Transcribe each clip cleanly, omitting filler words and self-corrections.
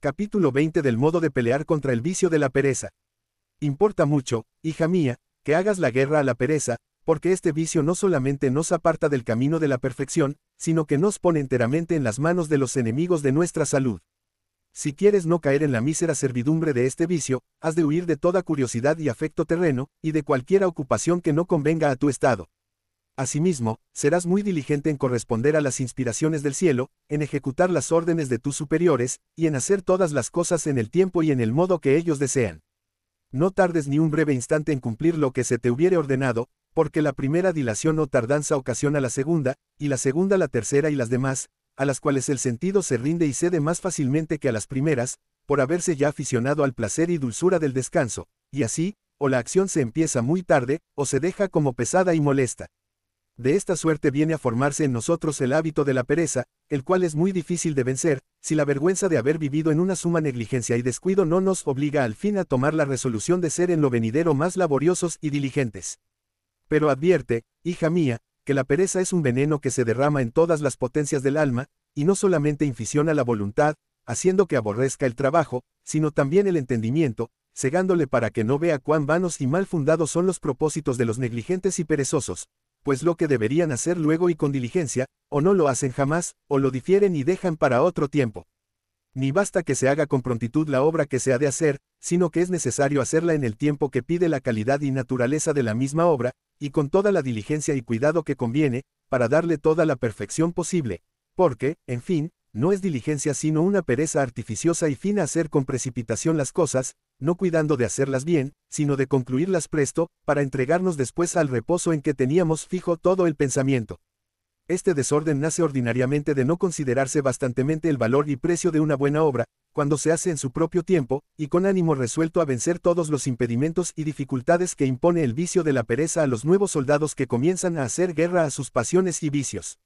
Capítulo 20 del modo de pelear contra el vicio de la pereza. Importa mucho, hija mía, que hagas la guerra a la pereza, porque este vicio no solamente nos aparta del camino de la perfección, sino que nos pone enteramente en las manos de los enemigos de nuestra salud. Si quieres no caer en la mísera servidumbre de este vicio, has de huir de toda curiosidad y afecto terreno, y de cualquiera ocupación que no convenga a tu estado. Asimismo, serás muy diligente en corresponder a las inspiraciones del cielo, en ejecutar las órdenes de tus superiores, y en hacer todas las cosas en el tiempo y en el modo que ellos desean. No tardes ni un breve instante en cumplir lo que se te hubiere ordenado, porque la primera dilación o tardanza ocasiona la segunda, y la segunda la tercera y las demás, a las cuales el sentido se rinde y cede más fácilmente que a las primeras, por haberse ya aficionado al placer y dulzura del descanso, y así, o la acción se empieza muy tarde, o se deja como pesada y molesta. De esta suerte viene a formarse en nosotros el hábito de la pereza, el cual es muy difícil de vencer, si la vergüenza de haber vivido en una suma negligencia y descuido no nos obliga al fin a tomar la resolución de ser en lo venidero más laboriosos y diligentes. Pero advierte, hija mía, que la pereza es un veneno que se derrama en todas las potencias del alma, y no solamente inficiona la voluntad, haciendo que aborrezca el trabajo, sino también el entendimiento, cegándole para que no vea cuán vanos y mal fundados son los propósitos de los negligentes y perezosos, pues lo que deberían hacer luego y con diligencia, o no lo hacen jamás, o lo difieren y dejan para otro tiempo. Ni basta que se haga con prontitud la obra que se ha de hacer, sino que es necesario hacerla en el tiempo que pide la calidad y naturaleza de la misma obra, y con toda la diligencia y cuidado que conviene, para darle toda la perfección posible, porque, en fin, no es diligencia sino una pereza artificiosa y fina hacer con precipitación las cosas, no cuidando de hacerlas bien, sino de concluirlas presto, para entregarnos después al reposo en que teníamos fijo todo el pensamiento. Este desorden nace ordinariamente de no considerarse bastantemente el valor y precio de una buena obra, cuando se hace en su propio tiempo, y con ánimo resuelto a vencer todos los impedimentos y dificultades que impone el vicio de la pereza a los nuevos soldados que comienzan a hacer guerra a sus pasiones y vicios.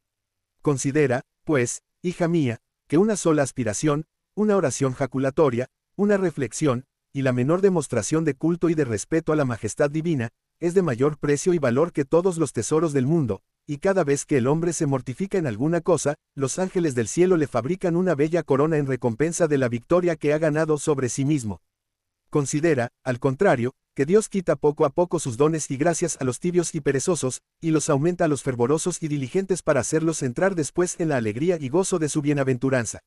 Considera, pues, hija mía, que una sola aspiración, una oración jaculatoria, una reflexión, y la menor demostración de culto y de respeto a la majestad divina, es de mayor precio y valor que todos los tesoros del mundo, y cada vez que el hombre se mortifica en alguna cosa, los ángeles del cielo le fabrican una bella corona en recompensa de la victoria que ha ganado sobre sí mismo. Considera, al contrario, que Dios quita poco a poco sus dones y gracias a los tibios y perezosos, y los aumenta a los fervorosos y diligentes para hacerlos entrar después en la alegría y gozo de su bienaventuranza.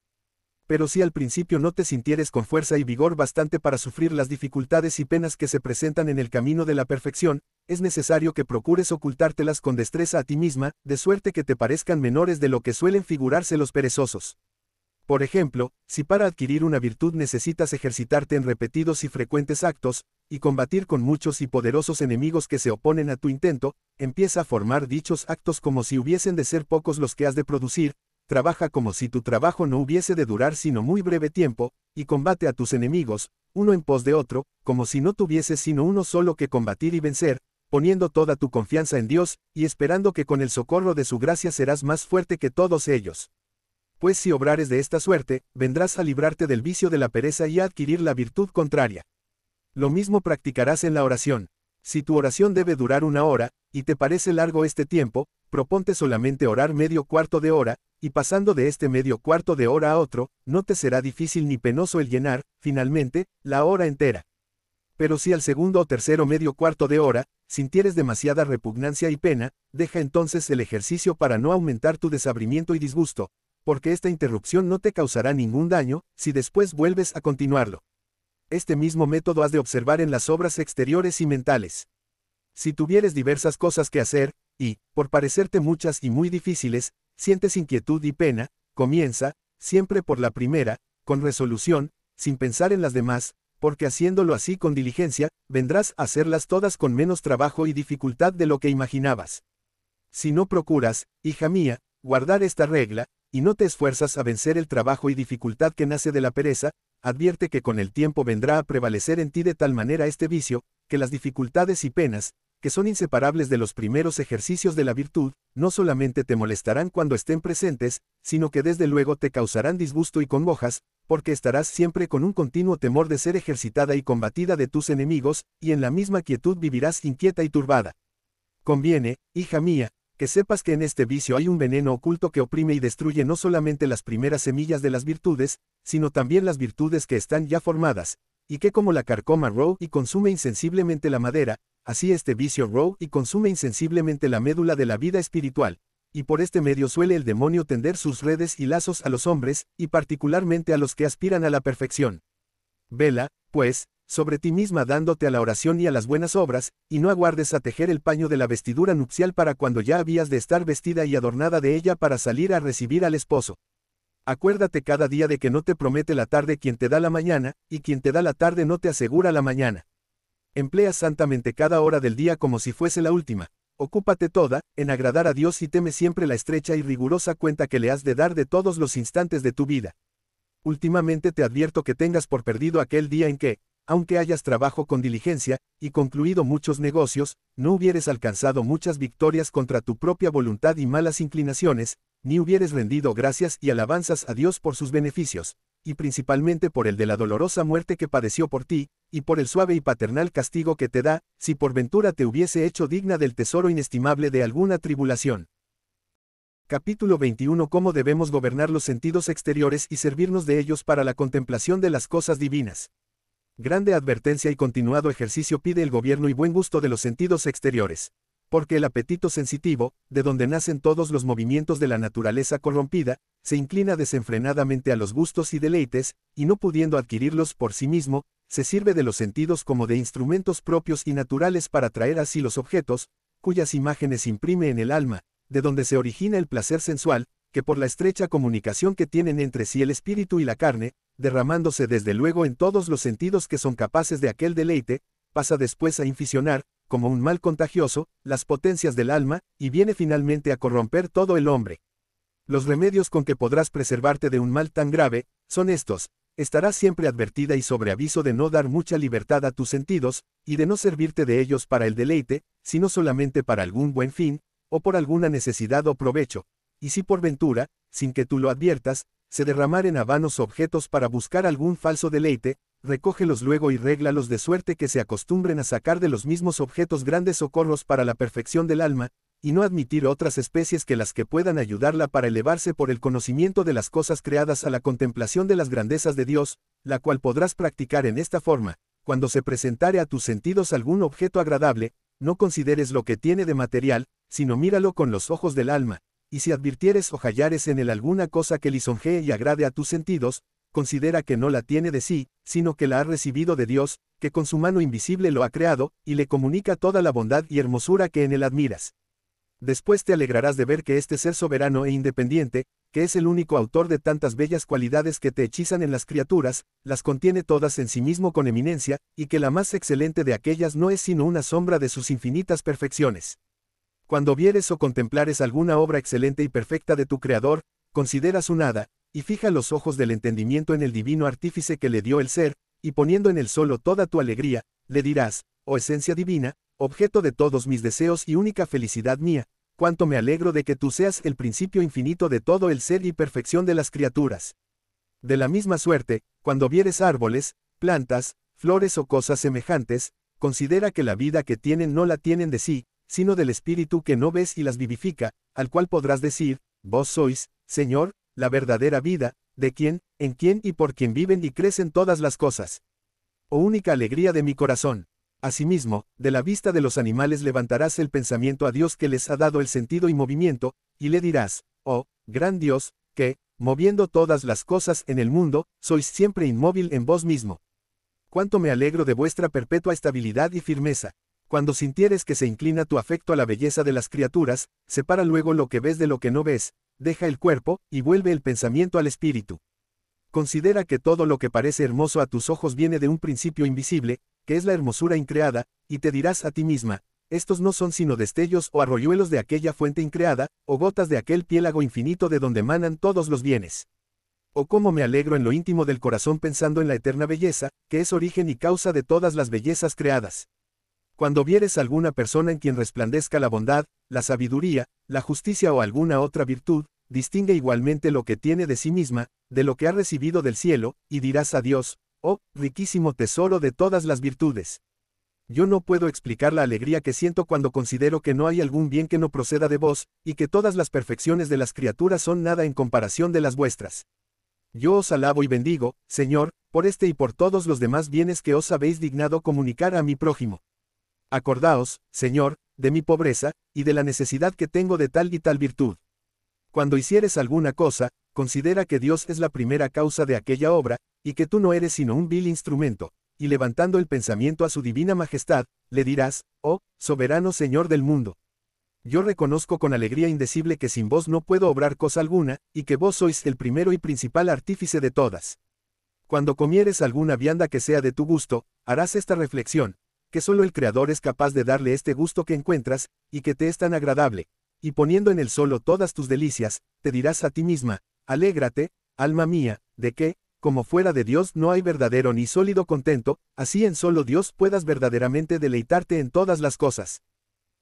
Pero si al principio no te sintieres con fuerza y vigor bastante para sufrir las dificultades y penas que se presentan en el camino de la perfección, es necesario que procures ocultártelas con destreza a ti misma, de suerte que te parezcan menores de lo que suelen figurarse los perezosos. Por ejemplo, si para adquirir una virtud necesitas ejercitarte en repetidos y frecuentes actos, y combatir con muchos y poderosos enemigos que se oponen a tu intento, empieza a formar dichos actos como si hubiesen de ser pocos los que has de producir, trabaja como si tu trabajo no hubiese de durar sino muy breve tiempo, y combate a tus enemigos, uno en pos de otro, como si no tuvieses sino uno solo que combatir y vencer, poniendo toda tu confianza en Dios, y esperando que con el socorro de su gracia serás más fuerte que todos ellos. Pues si obrares de esta suerte, vendrás a librarte del vicio de la pereza y a adquirir la virtud contraria. Lo mismo practicarás en la oración. Si tu oración debe durar 1 hora, y te parece largo este tiempo, proponte solamente orar medio cuarto de hora, y pasando de este medio cuarto de hora a otro, no te será difícil ni penoso el llenar, finalmente, la hora entera. Pero si al segundo o tercero medio cuarto de hora, sintieres demasiada repugnancia y pena, deja entonces el ejercicio para no aumentar tu desabrimiento y disgusto, porque esta interrupción no te causará ningún daño, si después vuelves a continuarlo. Este mismo método has de observar en las obras exteriores y mentales. Si tuvieres diversas cosas que hacer, y, por parecerte muchas y muy difíciles, sientes inquietud y pena, comienza, siempre por la primera, con resolución, sin pensar en las demás, porque haciéndolo así con diligencia, vendrás a hacerlas todas con menos trabajo y dificultad de lo que imaginabas. Si no procuras, hija mía, guardar esta regla, y no te esfuerzas a vencer el trabajo y dificultad que nace de la pereza, advierte que con el tiempo vendrá a prevalecer en ti de tal manera este vicio, que las dificultades y penas, que son inseparables de los primeros ejercicios de la virtud, no solamente te molestarán cuando estén presentes, sino que desde luego te causarán disgusto y congojas, porque estarás siempre con un continuo temor de ser ejercitada y combatida de tus enemigos, y en la misma quietud vivirás inquieta y turbada. Conviene, hija mía, que sepas que en este vicio hay un veneno oculto que oprime y destruye no solamente las primeras semillas de las virtudes, sino también las virtudes que están ya formadas, y que como la carcoma roe y consume insensiblemente la madera, así este vicio roe y consume insensiblemente la médula de la vida espiritual, y por este medio suele el demonio tender sus redes y lazos a los hombres, y particularmente a los que aspiran a la perfección. Vela, pues, sobre ti misma dándote a la oración y a las buenas obras, y no aguardes a tejer el paño de la vestidura nupcial para cuando ya habías de estar vestida y adornada de ella para salir a recibir al esposo. Acuérdate cada día de que no te promete la tarde quien te da la mañana, y quien te da la tarde no te asegura la mañana. Emplea santamente cada hora del día como si fuese la última. Ocúpate toda, en agradar a Dios y teme siempre la estrecha y rigurosa cuenta que le has de dar de todos los instantes de tu vida. Últimamente te advierto que tengas por perdido aquel día en que, aunque hayas trabajo con diligencia, y concluido muchos negocios, no hubieres alcanzado muchas victorias contra tu propia voluntad y malas inclinaciones, ni hubieres rendido gracias y alabanzas a Dios por sus beneficios, y principalmente por el de la dolorosa muerte que padeció por ti, y por el suave y paternal castigo que te da, si por ventura te hubiese hecho digna del tesoro inestimable de alguna tribulación. Capítulo 21. Cómo debemos gobernar los sentidos exteriores y servirnos de ellos para la contemplación de las cosas divinas. Grande advertencia y continuado ejercicio pide el gobierno y buen gusto de los sentidos exteriores. Porque el apetito sensitivo, de donde nacen todos los movimientos de la naturaleza corrompida, se inclina desenfrenadamente a los gustos y deleites, y no pudiendo adquirirlos por sí mismo, se sirve de los sentidos como de instrumentos propios y naturales para traer así los objetos, cuyas imágenes imprime en el alma, de donde se origina el placer sensual, que por la estrecha comunicación que tienen entre sí el espíritu y la carne, derramándose desde luego en todos los sentidos que son capaces de aquel deleite, pasa después a inficionar, como un mal contagioso, las potencias del alma, y viene finalmente a corromper todo el hombre. Los remedios con que podrás preservarte de un mal tan grave, son estos: estarás siempre advertida y sobre aviso de no dar mucha libertad a tus sentidos, y de no servirte de ellos para el deleite, sino solamente para algún buen fin, o por alguna necesidad o provecho, y si por ventura, sin que tú lo adviertas, se derramaren a vanos objetos para buscar algún falso deleite, recógelos luego y réglalos de suerte que se acostumbren a sacar de los mismos objetos grandes socorros para la perfección del alma, y no admitir otras especies que las que puedan ayudarla para elevarse por el conocimiento de las cosas creadas a la contemplación de las grandezas de Dios, la cual podrás practicar en esta forma: cuando se presentare a tus sentidos algún objeto agradable, no consideres lo que tiene de material, sino míralo con los ojos del alma, y si advirtieres o hallares en él alguna cosa que lisonjee y agrade a tus sentidos, considera que no la tiene de sí, sino que la ha recibido de Dios, que con su mano invisible lo ha creado, y le comunica toda la bondad y hermosura que en él admiras. Después te alegrarás de ver que este ser soberano e independiente, que es el único autor de tantas bellas cualidades que te hechizan en las criaturas, las contiene todas en sí mismo con eminencia, y que la más excelente de aquellas no es sino una sombra de sus infinitas perfecciones. Cuando vieres o contemplares alguna obra excelente y perfecta de tu Creador, considera su nada, y fija los ojos del entendimiento en el divino artífice que le dio el ser, y poniendo en él solo toda tu alegría, le dirás: oh esencia divina, objeto de todos mis deseos y única felicidad mía, cuánto me alegro de que tú seas el principio infinito de todo el ser y perfección de las criaturas. De la misma suerte, cuando vieres árboles, plantas, flores o cosas semejantes, considera que la vida que tienen no la tienen de sí, sino del espíritu que no ves y las vivifica, al cual podrás decir: vos sois, Señor, la verdadera vida, de quien, en quien y por quien viven y crecen todas las cosas. Oh única alegría de mi corazón. Asimismo, de la vista de los animales levantarás el pensamiento a Dios que les ha dado el sentido y movimiento, y le dirás: oh, gran Dios, que, moviendo todas las cosas en el mundo, sois siempre inmóvil en vos mismo. Cuánto me alegro de vuestra perpetua estabilidad y firmeza. Cuando sintieres que se inclina tu afecto a la belleza de las criaturas, separa luego lo que ves de lo que no ves, deja el cuerpo, y vuelve el pensamiento al espíritu. Considera que todo lo que parece hermoso a tus ojos viene de un principio invisible, que es la hermosura increada, y te dirás a ti misma: estos no son sino destellos o arroyuelos de aquella fuente increada, o gotas de aquel piélago infinito de donde manan todos los bienes. Oh cómo me alegro en lo íntimo del corazón pensando en la eterna belleza, que es origen y causa de todas las bellezas creadas. Cuando vieres alguna persona en quien resplandezca la bondad, la sabiduría, la justicia o alguna otra virtud, distingue igualmente lo que tiene de sí misma, de lo que ha recibido del cielo, y dirás a Dios: oh, riquísimo tesoro de todas las virtudes. Yo no puedo explicar la alegría que siento cuando considero que no hay algún bien que no proceda de vos, y que todas las perfecciones de las criaturas son nada en comparación de las vuestras. Yo os alabo y bendigo, Señor, por este y por todos los demás bienes que os habéis dignado comunicar a mi prójimo. Acordaos, Señor, de mi pobreza, y de la necesidad que tengo de tal y tal virtud. Cuando hicieres alguna cosa, considera que Dios es la primera causa de aquella obra, y que tú no eres sino un vil instrumento, y levantando el pensamiento a su divina majestad, le dirás, oh, soberano Señor del mundo. Yo reconozco con alegría indecible que sin vos no puedo obrar cosa alguna, y que vos sois el primero y principal artífice de todas. Cuando comieres alguna vianda que sea de tu gusto, harás esta reflexión, que solo el Creador es capaz de darle este gusto que encuentras, y que te es tan agradable, y poniendo en él solo todas tus delicias, te dirás a ti misma, alégrate, alma mía, de que, como fuera de Dios no hay verdadero ni sólido contento, así en solo Dios puedas verdaderamente deleitarte en todas las cosas.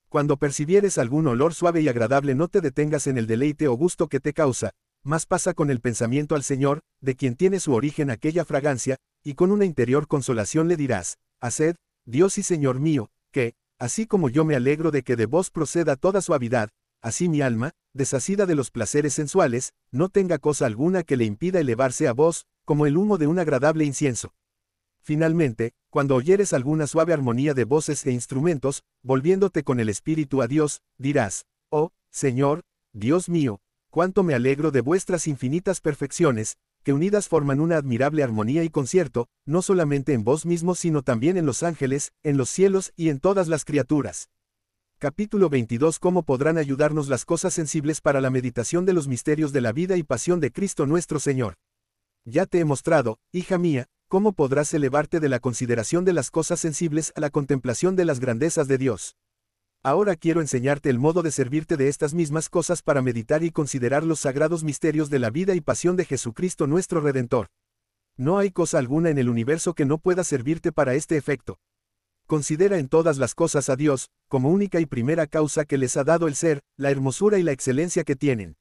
Cuando percibieres algún olor suave y agradable no te detengas en el deleite o gusto que te causa, mas pasa con el pensamiento al Señor, de quien tiene su origen aquella fragancia, y con una interior consolación le dirás, haced, Dios y Señor mío, que, así como yo me alegro de que de vos proceda toda suavidad, así mi alma, desasida de los placeres sensuales, no tenga cosa alguna que le impida elevarse a vos, como el humo de un agradable incienso. Finalmente, cuando oyeres alguna suave armonía de voces e instrumentos, volviéndote con el espíritu a Dios, dirás, oh, Señor, Dios mío, cuánto me alegro de vuestras infinitas perfecciones, que unidas forman una admirable armonía y concierto, no solamente en vos mismos sino también en los ángeles, en los cielos y en todas las criaturas. Capítulo 22. ¿Cómo podrán ayudarnos las cosas sensibles para la meditación de los misterios de la vida y pasión de Cristo nuestro Señor? Ya te he mostrado, hija mía, cómo podrás elevarte de la consideración de las cosas sensibles a la contemplación de las grandezas de Dios. Ahora quiero enseñarte el modo de servirte de estas mismas cosas para meditar y considerar los sagrados misterios de la vida y pasión de Jesucristo nuestro Redentor. No hay cosa alguna en el universo que no pueda servirte para este efecto. Considera en todas las cosas a Dios, como única y primera causa que les ha dado el ser, la hermosura y la excelencia que tienen.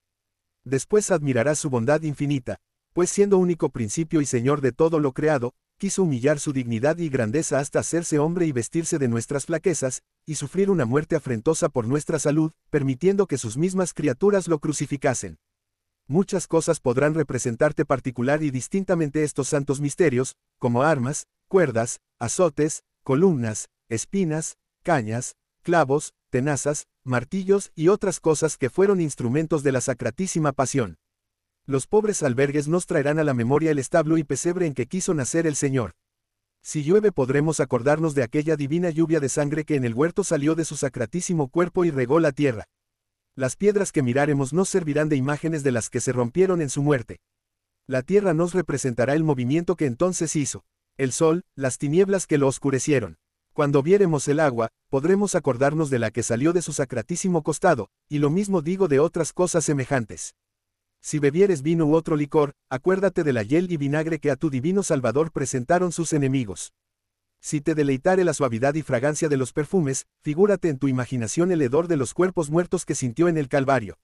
Después admirarás su bondad infinita, pues siendo único principio y Señor de todo lo creado, quiso humillar su dignidad y grandeza hasta hacerse hombre y vestirse de nuestras flaquezas, y sufrir una muerte afrentosa por nuestra salud, permitiendo que sus mismas criaturas lo crucificasen. Muchas cosas podrán representarte particular y distintamente estos santos misterios, como armas, cuerdas, azotes, columnas, espinas, cañas, clavos, tenazas, martillos y otras cosas que fueron instrumentos de la sacratísima pasión. Los pobres albergues nos traerán a la memoria el establo y pesebre en que quiso nacer el Señor. Si llueve podremos acordarnos de aquella divina lluvia de sangre que en el huerto salió de su sacratísimo cuerpo y regó la tierra. Las piedras que miraremos nos servirán de imágenes de las que se rompieron en su muerte. La tierra nos representará el movimiento que entonces hizo. El sol, las tinieblas que lo oscurecieron. Cuando viéremos el agua, podremos acordarnos de la que salió de su sacratísimo costado, y lo mismo digo de otras cosas semejantes. Si bebieres vino u otro licor, acuérdate de la hiel y vinagre que a tu divino Salvador presentaron sus enemigos. Si te deleitare la suavidad y fragancia de los perfumes, figúrate en tu imaginación el hedor de los cuerpos muertos que sintió en el Calvario.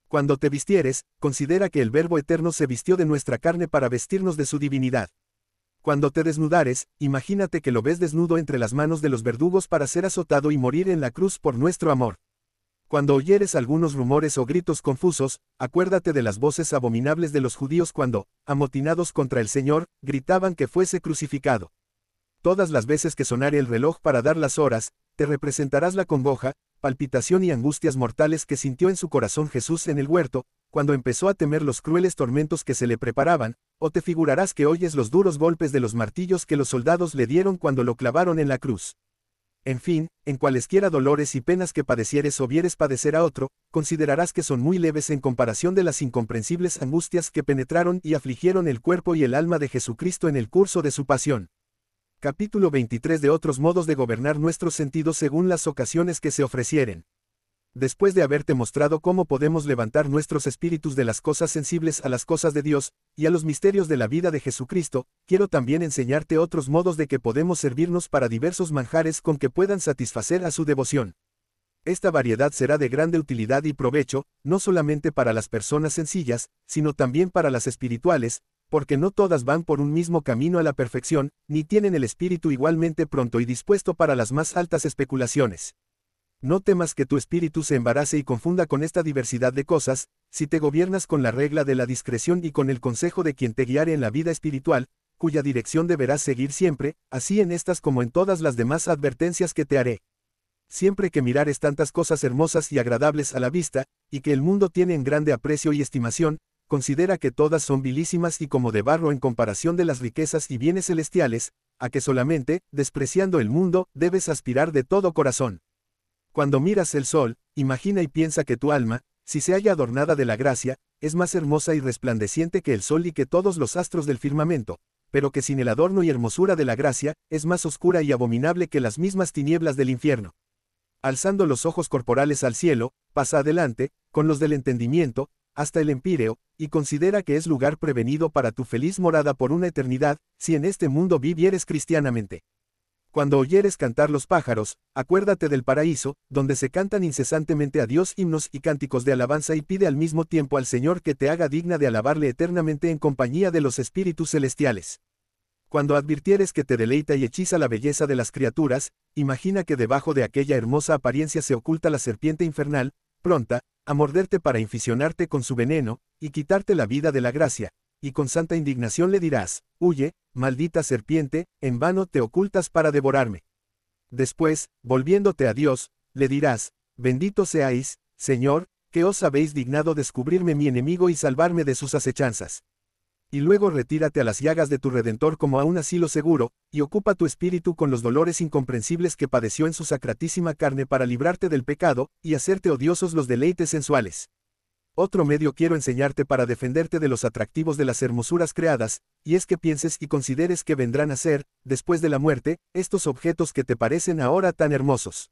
Cuando te vistieres, considera que el Verbo eterno se vistió de nuestra carne para vestirnos de su divinidad. Cuando te desnudares, imagínate que lo ves desnudo entre las manos de los verdugos para ser azotado y morir en la cruz por nuestro amor. Cuando oyeres algunos rumores o gritos confusos, acuérdate de las voces abominables de los judíos cuando, amotinados contra el Señor, gritaban que fuese crucificado. Todas las veces que sonare el reloj para dar las horas, te representarás la congoja, palpitación y angustias mortales que sintió en su corazón Jesús en el huerto, cuando empezó a temer los crueles tormentos que se le preparaban, o te figurarás que oyes los duros golpes de los martillos que los soldados le dieron cuando lo clavaron en la cruz. En fin, en cualesquiera dolores y penas que padecieres o vieres padecer a otro, considerarás que son muy leves en comparación de las incomprensibles angustias que penetraron y afligieron el cuerpo y el alma de Jesucristo en el curso de su pasión. Capítulo 23. De otros modos de gobernar nuestros sentidos según las ocasiones que se ofrecieren. Después de haberte mostrado cómo podemos levantar nuestros espíritus de las cosas sensibles a las cosas de Dios, y a los misterios de la vida de Jesucristo, quiero también enseñarte otros modos de que podemos servirnos para diversos manjares con que puedan satisfacer a su devoción. Esta variedad será de grande utilidad y provecho, no solamente para las personas sencillas, sino también para las espirituales, porque no todas van por un mismo camino a la perfección, ni tienen el espíritu igualmente pronto y dispuesto para las más altas especulaciones. No temas que tu espíritu se embarace y confunda con esta diversidad de cosas, si te gobiernas con la regla de la discreción y con el consejo de quien te guiare en la vida espiritual, cuya dirección deberás seguir siempre, así en estas como en todas las demás advertencias que te haré. Siempre que mirares tantas cosas hermosas y agradables a la vista, y que el mundo tiene en grande aprecio y estimación, considera que todas son vilísimas y como de barro en comparación de las riquezas y bienes celestiales, a que solamente, despreciando el mundo, debes aspirar de todo corazón. Cuando miras el sol, imagina y piensa que tu alma, si se halla adornada de la gracia, es más hermosa y resplandeciente que el sol y que todos los astros del firmamento, pero que sin el adorno y hermosura de la gracia, es más oscura y abominable que las mismas tinieblas del infierno. Alzando los ojos corporales al cielo, pasa adelante, con los del entendimiento, hasta el empíreo, y considera que es lugar prevenido para tu feliz morada por una eternidad, si en este mundo vivieres cristianamente. Cuando oyeres cantar los pájaros, acuérdate del paraíso, donde se cantan incesantemente a Dios himnos y cánticos de alabanza y pide al mismo tiempo al Señor que te haga digna de alabarle eternamente en compañía de los espíritus celestiales. Cuando advirtieres que te deleita y hechiza la belleza de las criaturas, imagina que debajo de aquella hermosa apariencia se oculta la serpiente infernal, pronta a morderte para inficionarte con su veneno, y quitarte la vida de la gracia, y con santa indignación le dirás, huye, maldita serpiente, en vano te ocultas para devorarme. Después, volviéndote a Dios, le dirás, bendito seáis, Señor, que os habéis dignado descubrirme mi enemigo y salvarme de sus acechanzas. Y luego retírate a las llagas de tu Redentor como a un asilo seguro, y ocupa tu espíritu con los dolores incomprensibles que padeció en su sacratísima carne para librarte del pecado, y hacerte odiosos los deleites sensuales. Otro medio quiero enseñarte para defenderte de los atractivos de las hermosuras creadas, y es que pienses y consideres que vendrán a ser, después de la muerte, estos objetos que te parecen ahora tan hermosos.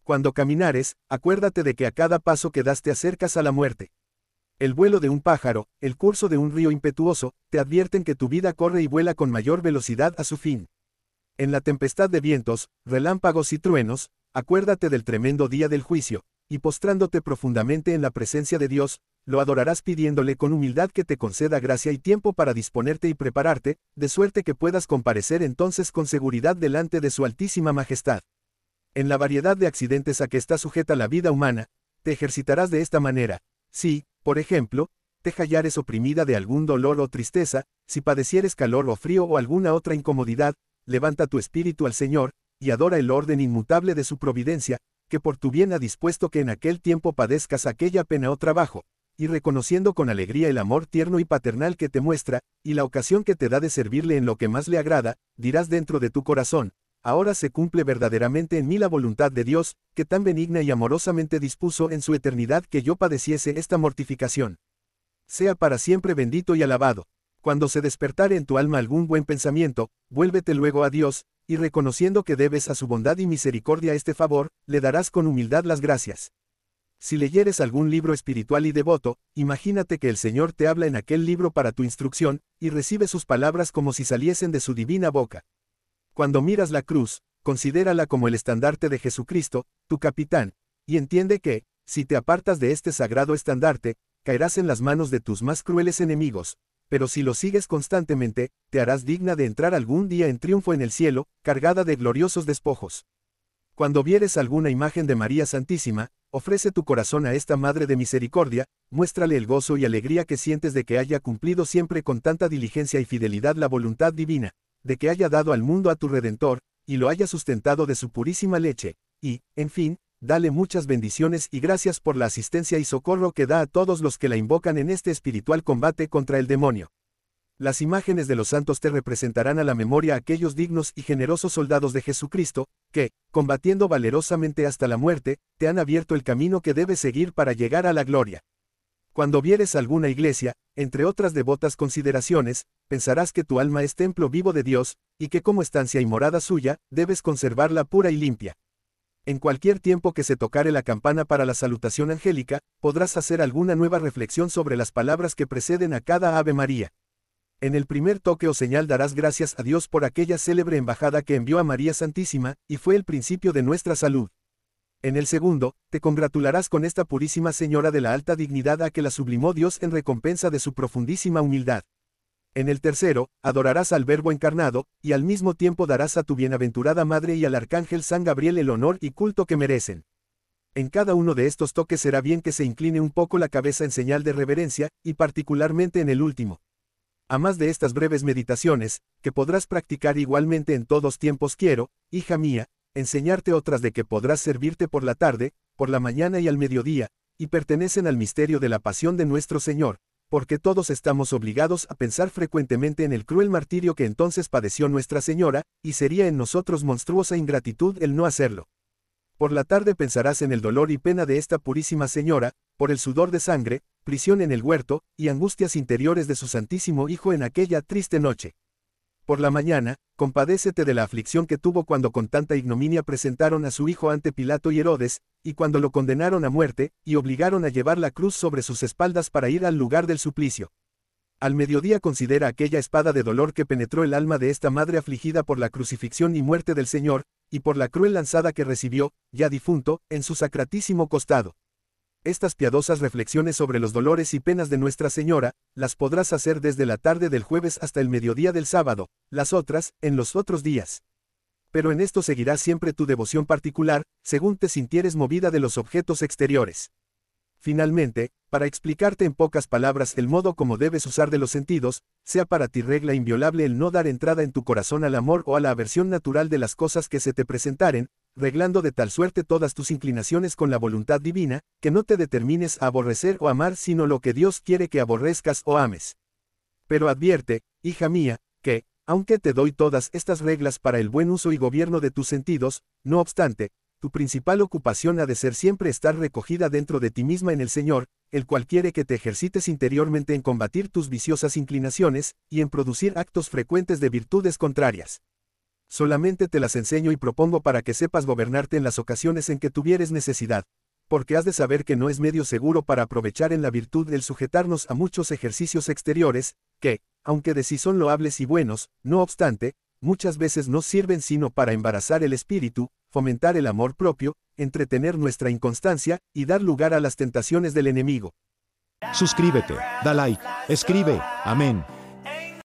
Cuando caminares, acuérdate de que a cada paso que das te acercas a la muerte. El vuelo de un pájaro, el curso de un río impetuoso, te advierten que tu vida corre y vuela con mayor velocidad a su fin. En la tempestad de vientos, relámpagos y truenos, acuérdate del tremendo día del juicio, y postrándote profundamente en la presencia de Dios, lo adorarás pidiéndole con humildad que te conceda gracia y tiempo para disponerte y prepararte, de suerte que puedas comparecer entonces con seguridad delante de su altísima majestad. En la variedad de accidentes a que está sujeta la vida humana, te ejercitarás de esta manera. Si, por ejemplo, te hallares oprimida de algún dolor o tristeza, si padecieres calor o frío o alguna otra incomodidad, levanta tu espíritu al Señor, y adora el orden inmutable de su providencia, que por tu bien ha dispuesto que en aquel tiempo padezcas aquella pena o trabajo, y reconociendo con alegría el amor tierno y paternal que te muestra, y la ocasión que te da de servirle en lo que más le agrada, dirás dentro de tu corazón, ahora se cumple verdaderamente en mí la voluntad de Dios, que tan benigna y amorosamente dispuso en su eternidad que yo padeciese esta mortificación. Sea para siempre bendito y alabado. Cuando se despertare en tu alma algún buen pensamiento, vuélvete luego a Dios, y reconociendo que debes a su bondad y misericordia este favor, le darás con humildad las gracias. Si leyeres algún libro espiritual y devoto, imagínate que el Señor te habla en aquel libro para tu instrucción, y recibe sus palabras como si saliesen de su divina boca. Cuando miras la cruz, considérala como el estandarte de Jesucristo, tu capitán, y entiende que, si te apartas de este sagrado estandarte, caerás en las manos de tus más crueles enemigos, pero si lo sigues constantemente, te harás digna de entrar algún día en triunfo en el cielo, cargada de gloriosos despojos. Cuando vieres alguna imagen de María Santísima, ofrece tu corazón a esta Madre de Misericordia, muéstrale el gozo y alegría que sientes de que haya cumplido siempre con tanta diligencia y fidelidad la voluntad divina, de que haya dado al mundo a tu Redentor, y lo haya sustentado de su purísima leche, y, en fin, dale muchas bendiciones y gracias por la asistencia y socorro que da a todos los que la invocan en este espiritual combate contra el demonio. Las imágenes de los santos te representarán a la memoria aquellos dignos y generosos soldados de Jesucristo, que, combatiendo valerosamente hasta la muerte, te han abierto el camino que debes seguir para llegar a la gloria. Cuando vieres alguna iglesia, entre otras devotas consideraciones, pensarás que tu alma es templo vivo de Dios, y que como estancia y morada suya, debes conservarla pura y limpia. En cualquier tiempo que se tocare la campana para la salutación angélica, podrás hacer alguna nueva reflexión sobre las palabras que preceden a cada Ave María. En el primer toque o señal darás gracias a Dios por aquella célebre embajada que envió a María Santísima, y fue el principio de nuestra salud. En el segundo, te congratularás con esta purísima Señora de la alta dignidad a que la sublimó Dios en recompensa de su profundísima humildad. En el tercero, adorarás al Verbo encarnado, y al mismo tiempo darás a tu bienaventurada Madre y al Arcángel San Gabriel el honor y culto que merecen. En cada uno de estos toques será bien que se incline un poco la cabeza en señal de reverencia, y particularmente en el último. A más de estas breves meditaciones, que podrás practicar igualmente en todos tiempos, quiero, hija mía, enseñarte otras de que podrás servirte por la tarde, por la mañana y al mediodía, y pertenecen al misterio de la pasión de nuestro Señor, porque todos estamos obligados a pensar frecuentemente en el cruel martirio que entonces padeció Nuestra Señora, y sería en nosotros monstruosa ingratitud el no hacerlo. Por la tarde pensarás en el dolor y pena de esta purísima Señora, por el sudor de sangre, prisión en el huerto, y angustias interiores de su Santísimo Hijo en aquella triste noche. Por la mañana, compadécete de la aflicción que tuvo cuando con tanta ignominia presentaron a su hijo ante Pilato y Herodes, y cuando lo condenaron a muerte, y obligaron a llevar la cruz sobre sus espaldas para ir al lugar del suplicio. Al mediodía considera aquella espada de dolor que penetró el alma de esta madre afligida por la crucifixión y muerte del Señor, y por la cruel lanzada que recibió, ya difunto, en su sacratísimo costado. Estas piadosas reflexiones sobre los dolores y penas de Nuestra Señora, las podrás hacer desde la tarde del jueves hasta el mediodía del sábado, las otras, en los otros días. Pero en esto seguirás siempre tu devoción particular, según te sintieres movida de los objetos exteriores. Finalmente, para explicarte en pocas palabras el modo como debes usar de los sentidos, sea para ti regla inviolable el no dar entrada en tu corazón al amor o a la aversión natural de las cosas que se te presentaren, reglando de tal suerte todas tus inclinaciones con la voluntad divina, que no te determines a aborrecer o amar sino lo que Dios quiere que aborrezcas o ames. Pero advierte, hija mía, que, aunque te doy todas estas reglas para el buen uso y gobierno de tus sentidos, no obstante, tu principal ocupación ha de ser siempre estar recogida dentro de ti misma en el Señor, el cual quiere que te ejercites interiormente en combatir tus viciosas inclinaciones, y en producir actos frecuentes de virtudes contrarias. Solamente te las enseño y propongo para que sepas gobernarte en las ocasiones en que tuvieres necesidad, porque has de saber que no es medio seguro para aprovechar en la virtud el sujetarnos a muchos ejercicios exteriores, que, aunque de sí son loables y buenos, no obstante, muchas veces no sirven sino para embarazar el espíritu, fomentar el amor propio, entretener nuestra inconstancia, y dar lugar a las tentaciones del enemigo. Suscríbete, da like, escribe, amén.